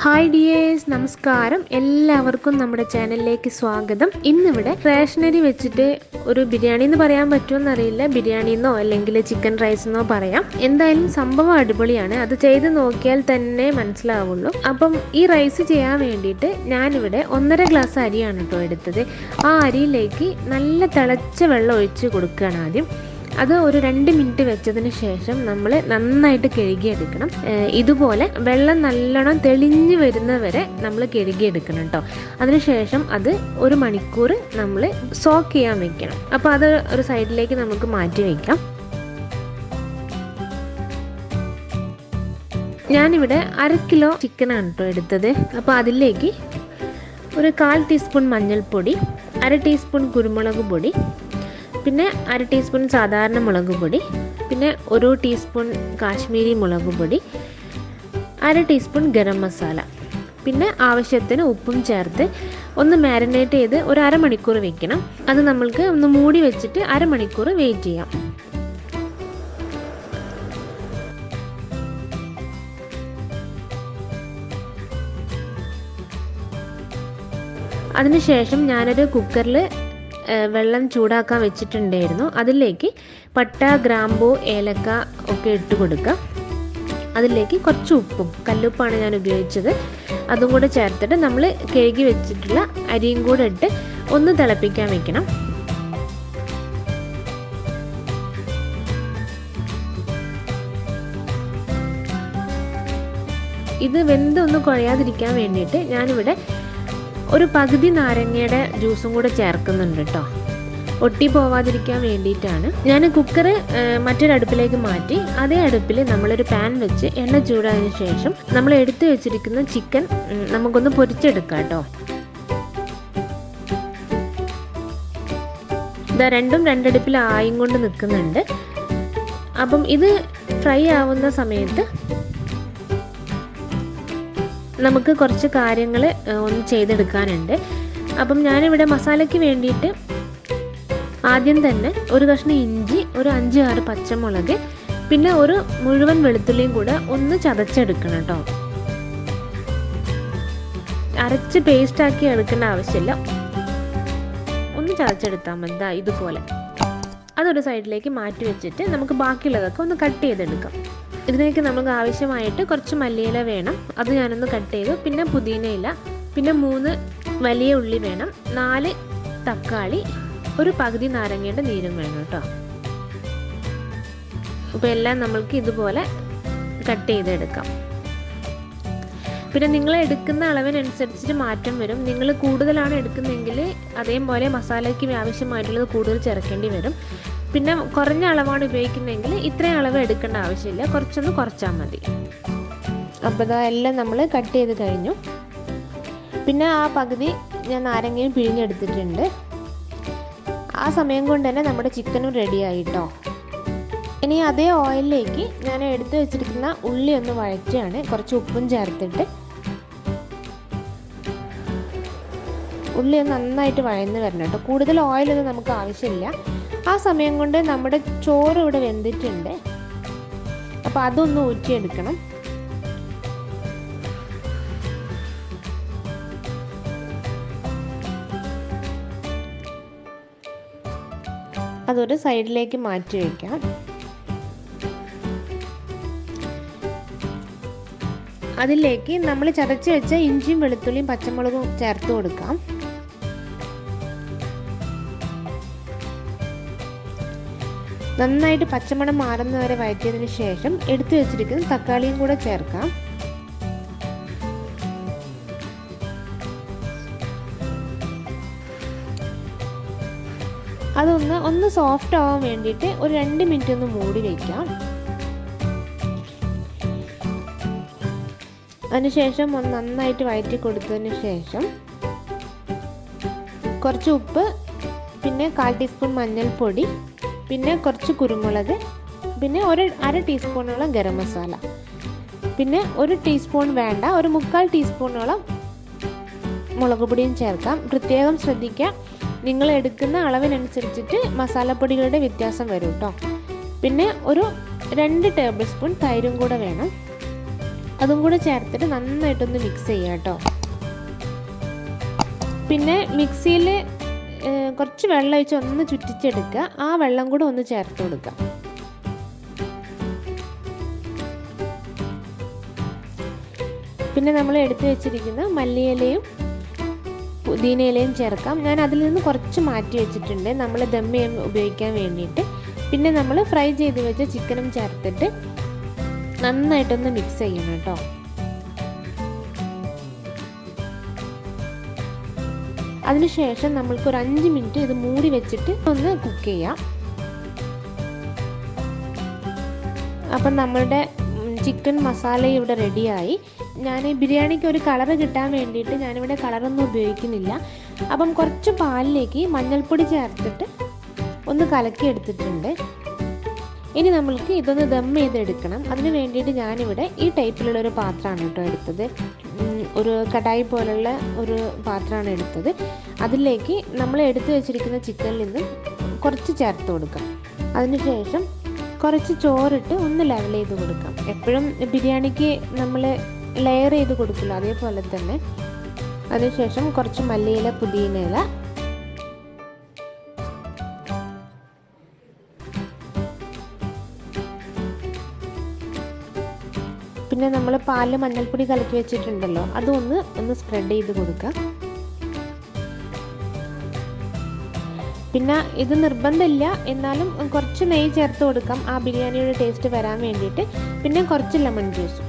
Hi dears, നമസ്കാരം. എല്ലാവർക്കും നമ്മുടെ ചാനലിലേക്ക് സ്വാഗതം. ഇന്നിവിടെ റേഷനറി വെച്ചിട്ട് ഒരു ബിരിയാണി എന്ന് പറയാൻ പറ്റുമെന്നറിയില്ല, ബിരിയാണിന്നോ അല്ലെങ്കിൽ ചിക്കൻ റൈസ് എന്നോ പറയാം. എന്തായാലും സംഭവം അടിപൊളിയാണ്. അത് ചെയ്ത് നോക്കിയാൽ തന്നെ മനസ്സിലാവുള്ളൂ. അപ്പം ഈ റൈസ് ചെയ്യാൻ വേണ്ടിയിട്ട് ഞാനിവിടെ 1.5 ഗ്ലാസ് അരിയാണ് കേട്ടോ എടുത്തത്. ആ അരിയിലേക്ക് നല്ല തിളച്ച വെള്ളം ഒഴിച്ച് കൊടുക്കുകയാണ് ആദ്യം. അത് ഒരു 2 മിനിറ്റ് വെച്ചതിന് ശേഷം നമ്മൾ നന്നായിട്ട് കഴുകിയെടുക്കണം. ഇതുപോലെ വെള്ളം നല്ലോണം തെളിഞ്ഞ് വരുന്നവരെ നമ്മൾ കഴുകിയെടുക്കണം കേട്ടോ. അതിനുശേഷം അത് 1 മണിക്കൂർ നമ്മൾ സോക്ക് ചെയ്യാൻ വെക്കണം. അപ്പോൾ അത് ഒരു സൈഡിലേക്ക് നമുക്ക് മാറ്റി വയ്ക്കാം. ഞാനിവിടെ 1/2 കിലോ ചിക്കനാണ് കേട്ടോ എടുത്തത്. അപ്പോൾ അതിലേക്ക് ഒരു 1/4 ടീസ്പൂൺ മഞ്ഞൾപ്പൊടി, 1/2 ടീസ്പൂൺ കുരുമുളക് പൊടി, പിന്നെ 1/2 ടീസ്പൂൺ സാധാരണ മുളക് പൊടി, പിന്നെ 1 ടീസ്പൂൺ കാശ്മീരി മുളക് പൊടി, 1/2 ടീസ്പൂൺ ഗരം മസാല, പിന്നെ ആവശ്യത്തിന് ഉപ്പും ചേർത്ത് ഒന്ന് മാരിനേറ്റ് ചെയ്ത് ഒരു 1/2 മണിക്കൂർ വെക്കണം. അത് നമ്മൾക്ക് ഒന്ന് മൂടി വെച്ചിട്ട് 1/2 മണിക്കൂർ വെയിറ്റ് ചെയ്യാം. അതിനുശേഷം ഞാനൊരു കുക്കറിൽ വെള്ളം ചൂടാക്കാൻ വെച്ചിട്ടുണ്ടായിരുന്നു. അതിലേക്ക് പട്ട, ഗ്രാമ്പൂ, ഏലക്ക ഒക്കെ ഇട്ട് കൊടുക്കുക. അതിലേക്ക് കുറച്ച് ഉപ്പും, കല്ലുപ്പാണ് ഞാൻ ഉപയോഗിച്ചത്, അതും കൂടെ ചേർത്തിട്ട് നമ്മൾ കഴുകി വെച്ചിട്ടുള്ള അരിയും കൂടെ ഇട്ട് ഒന്ന് തിളപ്പിക്കാൻ വെക്കണം. ഇത് വെന്തൊന്ന് കുഴയാതിരിക്കാൻ വേണ്ടിയിട്ട് ഞാനിവിടെ ഒരു പകുതി നാരങ്ങയുടെ ജ്യൂസും കൂടെ ചേർക്കുന്നുണ്ട് കേട്ടോ. ഒട്ടി പോവാതിരിക്കാൻ വേണ്ടിയിട്ടാണ്. ഞാൻ കുക്കർ മറ്റൊരടുപ്പിലേക്ക് മാറ്റി അതേ അടുപ്പിൽ നമ്മളൊരു പാൻ വെച്ച് എണ്ണ ചൂടായതിനു ശേഷം നമ്മൾ എടുത്തു വെച്ചിരിക്കുന്ന ചിക്കൻ നമുക്കൊന്ന് പൊരിച്ചെടുക്കാം കേട്ടോ. ഇതാ രണ്ടും രണ്ടടുപ്പിൽ ആയും കൊണ്ട് നിൽക്കുന്നുണ്ട്. അപ്പം ഇത് ഫ്രൈ ആവുന്ന സമയത്ത് നമുക്ക് കുറച്ച് കാര്യങ്ങൾ ഒന്ന് ചെയ്തെടുക്കാനുണ്ട്. അപ്പം ഞാനിവിടെ മസാലയ്ക്ക് വേണ്ടിയിട്ട് ആദ്യം തന്നെ ഒരു കഷ്ണം ഇഞ്ചി, ഒരു 5-6 പച്ചമുളക്, പിന്നെ ഒരു മുഴുവൻ വെളുത്തുള്ളിയും കൂടെ ഒന്ന് ചതച്ചെടുക്കണം കേട്ടോ. അരച്ച് പേസ്റ്റാക്കി എടുക്കേണ്ട ആവശ്യമില്ല, ഒന്ന് ചതച്ചെടുത്താൽ മതി. ഇതുപോലെ അതൊരു സൈഡിലേക്ക് മാറ്റി വെച്ചിട്ട് നമുക്ക് ബാക്കിയുള്ളതൊക്കെ ഒന്ന് കട്ട് ചെയ്തെടുക്കാം. ഇതിലേക്ക് നമുക്ക് ആവശ്യമായിട്ട് കുറച്ച് മല്ലിയില വേണം, അത് ഞാനൊന്ന് കട്ട് ചെയ്തു. പിന്നെ പുതിനയില, പിന്നെ 3 വലിയ ഉള്ളി വേണം, 4 തക്കാളി, ഒരു പകുതി നാരങ്ങയുടെ നീരും വേണം കേട്ടോ. അപ്പോൾ എല്ലാം നമ്മൾക്ക് ഇതുപോലെ കട്ട് ചെയ്തെടുക്കാം. പിന്നെ നിങ്ങൾ എടുക്കുന്ന അളവിനനുസരിച്ചിട്ട് മാറ്റം വരും. നിങ്ങൾ കൂടുതലാണ് എടുക്കുന്നതെങ്കിൽ അതേപോലെ മസാലയ്ക്ക് ആവശ്യമായിട്ടുള്ളത് കൂടുതൽ ചേർക്കേണ്ടി വരും. പിന്നെ കുറഞ്ഞ അളവാണ് ഉപയോഗിക്കുന്നതെങ്കിൽ ഇത്രയും അളവ് എടുക്കേണ്ട ആവശ്യമില്ല, കുറച്ചൊന്ന് കുറച്ചാൽ മതി. അപ്പോൾ ഇതെല്ലാം നമ്മൾ കട്ട് ചെയ്ത് കഴിഞ്ഞു. പിന്നെ ആ പകുതി ഞാൻ നാരങ്ങയും പിഴിഞ്ഞെടുത്തിട്ടുണ്ട്. ആ സമയം കൊണ്ട് തന്നെ നമ്മുടെ ചിക്കനും റെഡിയായിട്ടോ. ഇനി അതേ ഓയിലിലേക്ക് ഞാൻ എടുത്ത് വെച്ചിരിക്കുന്ന ഉള്ളി ഒന്ന് വഴറ്റുകയാണ്. കുറച്ച് ഉപ്പും ചേർത്തിട്ട് ഉള്ളി ഒന്ന് നന്നായിട്ട് വഴന്ന് വരണം കേട്ടോ. കൂടുതൽ ഓയിലൊന്നും നമുക്ക് ആവശ്യമില്ല. ആ സമയം കൊണ്ട് നമ്മുടെ ചോറ് ഇവിടെ വെന്തിട്ടുണ്ട്. അപ്പോൾ അതൊന്ന് ഊറ്റിയെടുക്കണം. അതൊരു സൈഡിലേക്ക് മാറ്റി വയ്ക്കാം. അതിലേക്ക് നമ്മൾ ചതച്ച് വെച്ച ഇഞ്ചിയും വെളുത്തുള്ളിയും പച്ചമുളകും ചേർത്ത് കൊടുക്കാം. നന്നായിട്ട് പച്ചമണം മാറുന്നവരെ വഴറ്റിയതിന് ശേഷം എടുത്തു വെച്ചിരിക്കുന്ന തക്കാളിയും കൂടെ ചേർക്കാം. അതൊന്ന് സോഫ്റ്റ് ആവാൻ വേണ്ടിയിട്ട് ഒരു 2 മിനിറ്റ് ഒന്ന് മൂടി വയ്ക്കാം. അതിനുശേഷം ഒന്ന് നന്നായിട്ട് വഴറ്റി കൊടുത്തതിന് ശേഷം കുറച്ച് ഉപ്പ്, പിന്നെ 1/4 ടീസ്പൂൺ മഞ്ഞൾപ്പൊടി, പിന്നെ കുറച്ച് കുരുമുളക്, പിന്നെ ഒരു 1/2 ടീസ്പൂണോളം ഗരം മസാല, പിന്നെ 1 ടീസ്പൂൺ വേണ്ട, ഒരു 1/4 ടീസ്പൂണോളം മുളക് പൊടിയും ചേർക്കാം. പ്രത്യേകം ശ്രദ്ധിക്കുക, നിങ്ങൾ എടുക്കുന്ന അളവിനനുസരിച്ചിട്ട് മസാലപ്പൊടികളുടെ വ്യത്യാസം വരും കേട്ടോ. പിന്നെ ഒരു 2 ടേബിൾ സ്പൂൺ തൈരും കൂടെ വേണം. അതും കൂടെ ചേർത്തിട്ട് നന്നായിട്ടൊന്ന് മിക്സ് ചെയ്യാം കേട്ടോ. പിന്നെ മിക്സിയിൽ കുറച്ച് വെള്ളം ഒഴിച്ച് ഒന്ന് ചുറ്റിച്ചെടുക്കുക. ആ വെള്ളം കൂടെ ഒന്ന് ചേർത്ത് കൊടുക്കുക. പിന്നെ നമ്മൾ എടുത്തു വെച്ചിരിക്കുന്ന മല്ലിയിലയും പുതിനയിലയും ചേർക്കാം. ഞാൻ അതിൽ നിന്ന് കുറച്ച് മാറ്റി വെച്ചിട്ടുണ്ട് നമ്മൾ ദം ചെയ്യാൻ ഉപയോഗിക്കാൻ വേണ്ടിയിട്ട്. പിന്നെ നമ്മൾ ഫ്രൈ ചെയ്ത് വെച്ച ചിക്കനും ചേർത്തിട്ട് നന്നായിട്ടൊന്ന് മിക്സ് ചെയ്യണം കേട്ടോ. അതിനുശേഷം നമ്മൾക്കൊരു 5 മിനിറ്റ് ഇത് മൂടി വെച്ചിട്ട് ഒന്ന് കുക്ക് ചെയ്യാം. അപ്പം നമ്മളുടെ ചിക്കൻ മസാല ഇവിടെ റെഡിയായി. ഞാൻ ബിരിയാണിക്ക് ഒരു കളറ് കിട്ടാൻ വേണ്ടിയിട്ട് ഞാനിവിടെ കളറൊന്നും ഉപയോഗിക്കുന്നില്ല. അപ്പം കുറച്ച് പാലിലേക്ക് മഞ്ഞൾപ്പൊടി ചേർത്തിട്ട് ഒന്ന് കലക്കി എടുത്തിട്ടുണ്ട്. ഇനി നമ്മൾക്ക് ഇതൊന്ന് ദം ചെയ്തെടുക്കണം. അതിന് വേണ്ടിയിട്ട് ഞാനിവിടെ ഈ ടൈപ്പിലുള്ള ഒരു പാത്രമാണ് കേട്ടോ എടുത്തത്. ഒരു കടായി പോലുള്ള ഒരു പാത്രമാണ് എടുത്തത്. അതിലേക്ക് നമ്മൾ എടുത്തു വെച്ചിരിക്കുന്ന ചിക്കനിൽ നിന്ന് കുറച്ച് ചേർത്ത് കൊടുക്കാം. അതിനുശേഷം കുറച്ച് ചോറിട്ട് ഒന്ന് ലെവൽ ചെയ്ത് കൊടുക്കാം. എപ്പോഴും ബിരിയാണിക്ക് നമ്മൾ ലെയർ ചെയ്ത് കൊടുക്കില്ല, അതേപോലെ തന്നെ. അതിനുശേഷം കുറച്ച് മല്ലിയില പുതിനയില, പിന്നെ നമ്മൾ പാലിൽ മഞ്ഞൾപ്പൊടി കലക്കി വെച്ചിട്ടുണ്ടല്ലോ, ഒന്ന് സ്പ്രെഡ് ചെയ്ത് കൊടുക്കുക. പിന്നെ ഇത് നിർബന്ധമില്ല, എന്നാലും കുറച്ച് നെയ്യ് ചേർത്ത് കൊടുക്കാം ആ ബിരിയാണിയുടെ ടേസ്റ്റ് വരാൻ വേണ്ടിയിട്ട്. പിന്നെ കുറച്ച് ലെമൺ ജ്യൂസ്.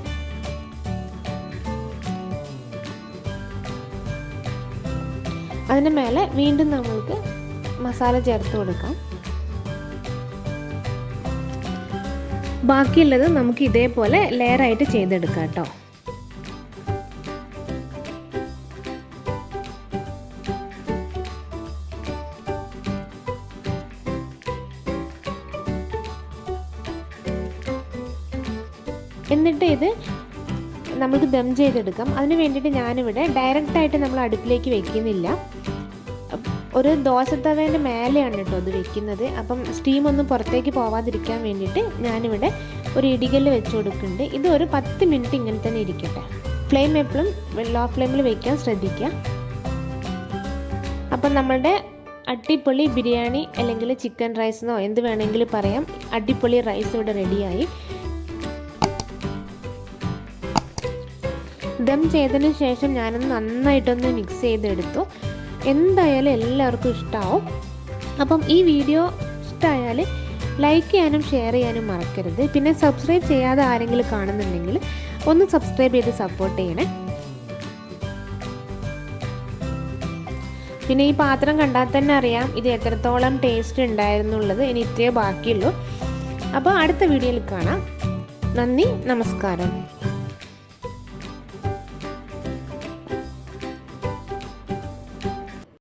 അതിന് മേലെ വീണ്ടും നമ്മൾക്ക് മസാല ചേർത്ത് കൊടുക്കാം. ബാക്കിയുള്ളത് നമുക്ക് ഇതേപോലെ ലെയറായിട്ട് ചെയ്തെടുക്കാം കേട്ടോ. എന്നിട്ട് ഇത് നമുക്ക് ദം ചെയ്തെടുക്കാം. അതിന് വേണ്ടിയിട്ട് ഞാനിവിടെ ഡയറക്റ്റായിട്ട് നമ്മൾ അടുപ്പിലേക്ക് വെക്കുന്നില്ല. ഒരു ദോശത്തവേൻ്റെ മേലെയാണ് കേട്ടോ അത് വെക്കുന്നത്. അപ്പം സ്റ്റീമൊന്നും പുറത്തേക്ക് പോവാതിരിക്കാൻ വേണ്ടിയിട്ട് ഞാനിവിടെ ഒരു ഇടികല്ല് വെച്ച് കൊടുക്കുന്നുണ്ട്. ഇത് ഒരു 10 മിനിറ്റ് ഇങ്ങനെ തന്നെ ഇരിക്കട്ടെ. ഫ്ലെയിം എപ്പോഴും ലോ ഫ്ലെയിമിൽ വയ്ക്കാൻ ശ്രദ്ധിക്കുക. അപ്പം നമ്മളുടെ അടിപൊളി ബിരിയാണി അല്ലെങ്കിൽ ചിക്കൻ റൈസ് എന്നോ എന്ത് വേണമെങ്കിലും പറയാം, അടിപൊളി റൈസ് ഇവിടെ റെഡിയായി. ദം ചെയ്തതിന് ശേഷം ഞാനൊന്ന് നന്നായിട്ടൊന്ന് മിക്സ് ചെയ്തെടുത്തു. എന്തായാലും എല്ലാവർക്കും ഇഷ്ടമാവും. അപ്പം ഈ വീഡിയോ ഇഷ്ടമായാൽ ലൈക്ക് ചെയ്യാനും ഷെയർ ചെയ്യാനും മറക്കരുത്. പിന്നെ സബ്സ്ക്രൈബ് ചെയ്യാതെ ആരെങ്കിലും കാണുന്നുണ്ടെങ്കിൽ ഒന്ന് സബ്സ്ക്രൈബ് ചെയ്ത് സപ്പോർട്ട് ചെയ്യണേ. പിന്നെ ഈ പാത്രം കണ്ടാൽ തന്നെ അറിയാം ഇത് എത്രത്തോളം ടേസ്റ്റ് ഉണ്ടായിരുന്നുള്ളത്. ഇനി ഇത്രയേ ബാക്കിയുള്ളൂ. അപ്പോൾ അടുത്ത വീഡിയോയിൽ കാണാം. നന്ദി, നമസ്കാരം.